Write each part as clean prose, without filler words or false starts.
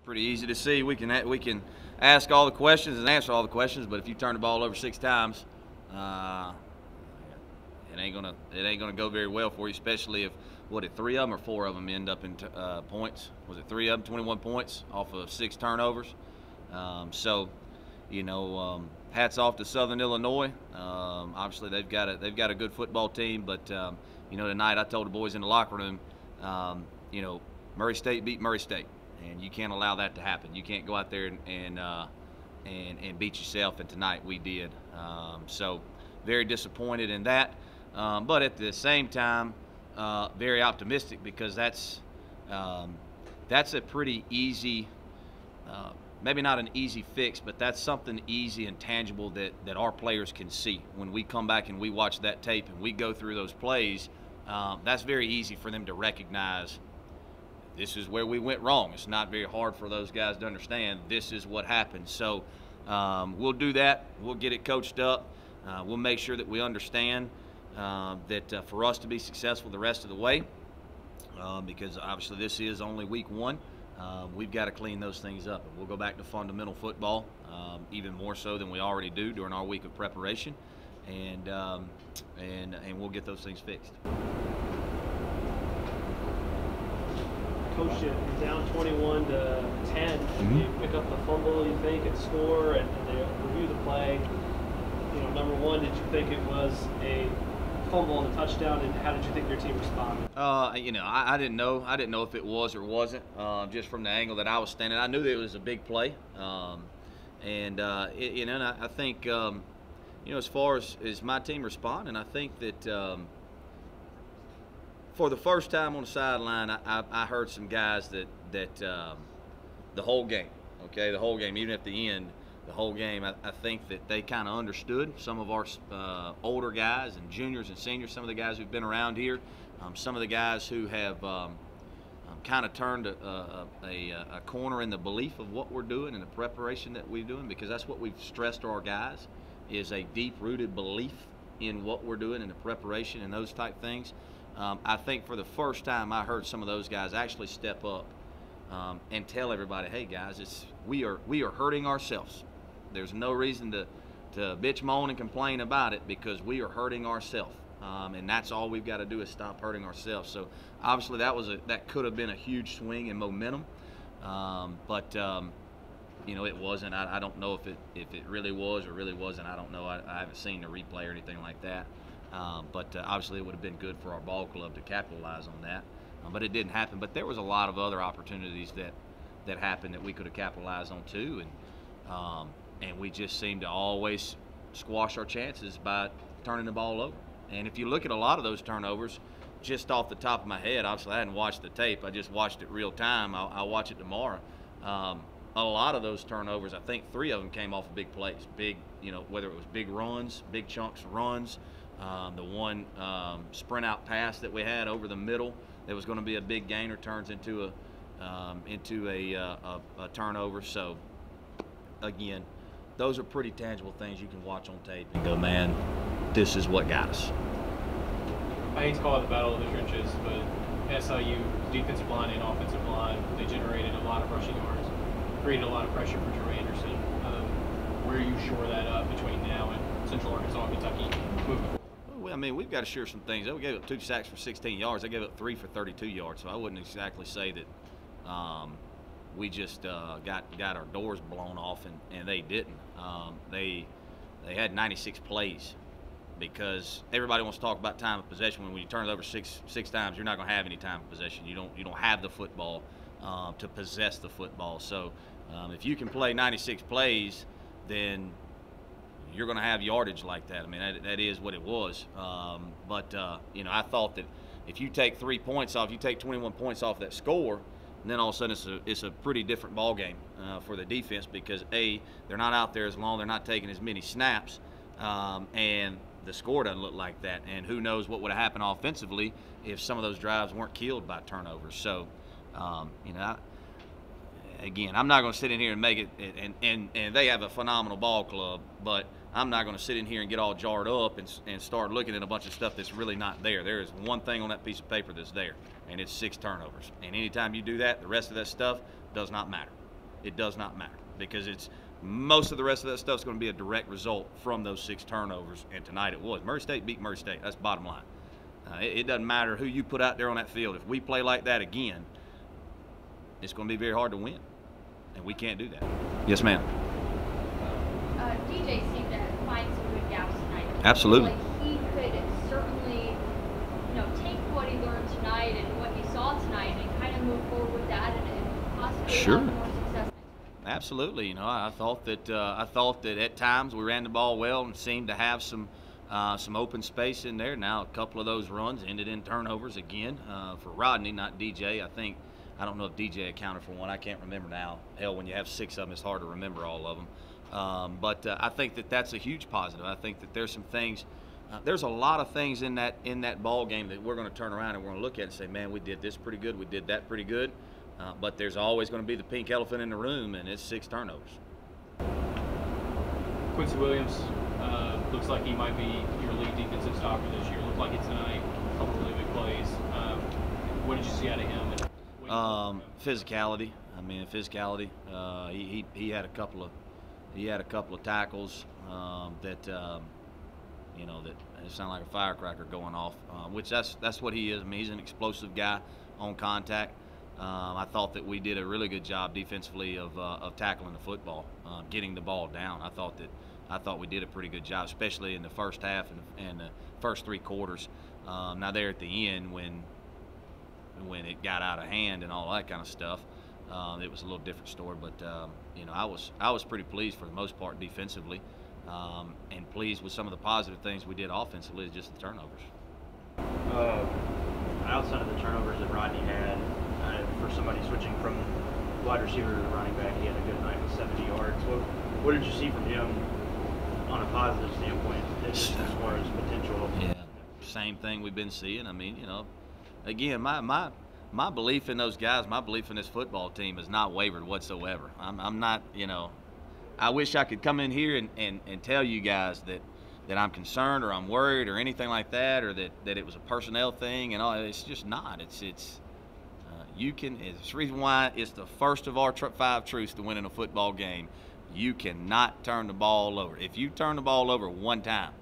pretty easy to see. We can ask all the questions and answer all the questions, but if you turn the ball over 6 times, it ain't gonna go very well for you. Especially if 3 of them or 4 of them end up in points. Was it 3 of them? 21 points off of 6 turnovers. So, you know, hats off to Southern Illinois. Obviously, they've got a good football team, but you know, tonight I told the boys in the locker room, you know, Murray State beat Murray State, and you can't allow that to happen. You can't go out there and beat yourself, and tonight we did. So very disappointed in that, but at the same time, very optimistic because that's a pretty easy, maybe not an easy fix, but that's something easy and tangible that our players can see. When we come back and we watch that tape and we go through those plays, that's very easy for them to recognize this is where we went wrong. It's not very hard for those guys to understand this is what happened. So we'll do that. We'll get it coached up. We'll make sure that we understand that for us to be successful the rest of the way, because obviously this is only week 1, we've got to clean those things up. And we'll go back to fundamental football, even more so than we already do during our week of preparation, and we'll get those things fixed. Coach, you're down 21 to 10. You pick up the fumble, you think, and score, and they review the play. You know, number one, did you think it was a fumble and a touchdown, and how did you think your team responded? You know, I didn't know. I didn't know if it was or wasn't. Just from the angle that I was standing, I knew that it was a big play, you know, and I think, you know, as far as my team responding, I think that. For the first time on the sideline, I heard some guys that the whole game, okay, the whole game, even at the end, the whole game, I think that they kind of understood. Some of our older guys and juniors and seniors, some of the guys who've been around here, some of the guys who have kind of turned a corner in the belief of what we're doing and the preparation that we're doing, because that's what we've stressed to our guys, is a deep-rooted belief in what we're doing and the preparation and those type things. I think for the first time I heard some of those guys actually step up and tell everybody, hey guys, we are hurting ourselves. There's no reason to bitch, moan, and complain about it, because we are hurting ourselves, and that's all we've got to do is stop hurting ourselves. So obviously that could have been a huge swing in momentum, but you know, it wasn't. I don't know if it really was or really wasn't. I don't know. I haven't seen the replay or anything like that. But obviously it would have been good for our ball club to capitalize on that, but it didn't happen. But there was a lot of other opportunities that happened that we could have capitalized on too, and we just seemed to always squash our chances by turning the ball over. And if you look at a lot of those turnovers, just off the top of my head, obviously I hadn't watched the tape, I just watched it real time. I'll watch it tomorrow. A lot of those turnovers, I think 3 of them came off of big plays, big, you know, whether it was big runs, big chunks of runs. The one sprint out pass that we had over the middle that was going to be a big gainer turns into a turnover. So again, those are pretty tangible things you can watch on tape and go, man, this is what got us. I hate to call it the battle of the trenches, but SIU defensive line and offensive line, they generated a lot of rushing yards, created a lot of pressure for Drew Anderson. Where you shore that up between now and Central Arkansas and Kentucky moving forward? Well, I mean, we've got to share some things. We gave up 2 sacks for 16 yards. They gave up 3 for 32 yards. So I wouldn't exactly say that we just got our doors blown off, and they didn't. They had 96 plays, because everybody wants to talk about time of possession. When you turn it over six times, you're not going to have any time of possession. You don't have the football to possess the football. So if you can play 96 plays, then you're going to have yardage like that. I mean, that is what it was. But you know, I thought that if you take 3 points off, you take 21 points off that score, and then all of a sudden it's a pretty different ball game for the defense, because A, they're not out there as long, they're not taking as many snaps, and the score doesn't look like that. And who knows what would have happened offensively if some of those drives weren't killed by turnovers. So, you know, again, I'm not going to sit in here and make it, and they have a phenomenal ball club, but I'm not going to sit in here and get all jarred up and start looking at a bunch of stuff that's really not there. There is one thing on that piece of paper that's there, and it's 6 turnovers. And anytime you do that, the rest of that stuff does not matter. it does not matter, because it's most of the rest of that stuff is going to be a direct result from those 6 turnovers, and tonight it was. Murray State beat Murray State. That's bottom line. It doesn't matter who you put out there on that field. If we play like that again, it's going to be very hard to win, and we can't do that. Yes, ma'am. DJ seemed to find some good gaps tonight. Absolutely. Like he could certainly, take what he learned tonight and what he saw tonight and kind of move forward with that and possibly Sure. have more success. Absolutely. I thought that at times we ran the ball well and seemed to have some open space in there. Now a couple of those runs ended in turnovers again for Rodney, not DJ. I don't know if DJ accounted for one. I can't remember now. Hell, when you have 6 of them, it's hard to remember all of them. But I think that that's a huge positive. I think that there's some things. There's a lot of things in that ball game that we're going to turn around and we're going to look at and say, man, we did this pretty good. We did that pretty good. But there's always going to be the pink elephant in the room, and it's 6 turnovers. Quincy Williams looks like he might be your lead defensive stopper this year. Looked like it tonight. A couple really big plays. What did you see out of him? Physicality. Physicality. He had a couple of tackles that that it sounded like a firecracker going off. Which that's what he is. He's an explosive guy on contact. I thought that we did a really good job defensively of tackling the football, getting the ball down. I thought we did a pretty good job, especially in the first half and the first 3 quarters. Now there at the end, when it got out of hand and all that kind of stuff, it was a little different story. But I was pretty pleased for the most part defensively, and pleased with some of the positive things we did offensively, just the turnovers. Outside of the turnovers that Rodney had, for somebody switching from wide receiver to running back, he had a good night with 70 yards. What did you see from him on a positive standpoint, as far as potential? Yeah, same thing we've been seeing. Again, my belief in those guys, my belief in this football team has not wavered whatsoever. I'm not, I wish I could come in here and tell you guys that I'm concerned or I'm worried or anything like that, or that it was a personnel thing and all. It's just not. It's the reason why it's the first of our 5 truths to winning a football game. You cannot turn the ball over. If you turn the ball over 1 time,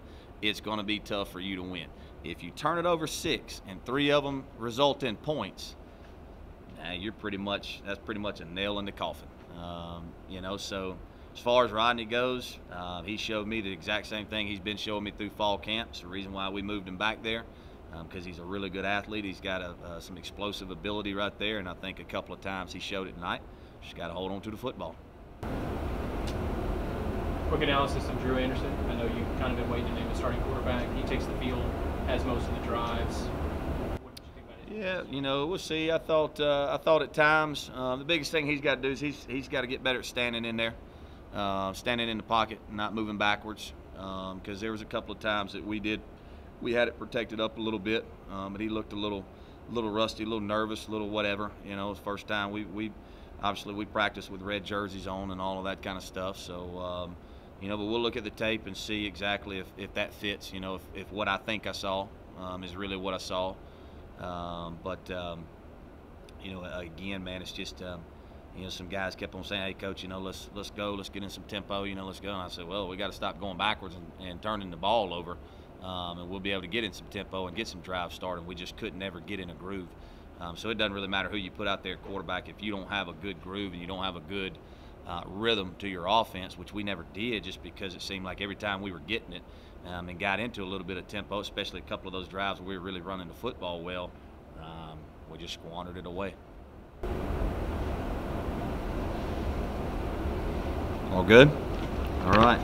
it's going to be tough for you to win. If you turn it over 6 and 3 of them result in points, that's pretty much a nail in the coffin. So as far as Rodney goes, he showed me the exact same thing he's been showing me through fall camp. It's the reason why we moved him back there, because he's a really good athlete. He's got some explosive ability right there, and I think a couple of times he showed it tonight. Just got to hold on to the football. Quick analysis of Drew Anderson. I know you've kind of been waiting to name a starting quarterback. He takes the field, has most of the drives. What did you think about it? Yeah, we'll see. I thought at times the biggest thing he's got to do is he's got to get better at standing in there, standing in the pocket, not moving backwards. Because there was a couple of times that we had it protected up a little bit, but he looked a little rusty, a little nervous, a little whatever. The first time we obviously practiced with red jerseys on and all of that kind of stuff. So but we'll look at the tape and see exactly if that fits. If what I think I saw is really what I saw. Again, man, it's just some guys kept on saying, "Hey, coach, let's go, let's get in some tempo, let's go." And I said, "Well, we got to stop going backwards and turning the ball over, and we'll be able to get in some tempo and get some drives started." We just couldn't ever get in a groove. So it doesn't really matter who you put out there, quarterback, if you don't have a good groove and you don't have a good rhythm to your offense, which we never did, just because it seemed like every time we were getting it and got into a little bit of tempo, especially a couple of those drives where we were really running the football well, we just squandered it away. All good? All right.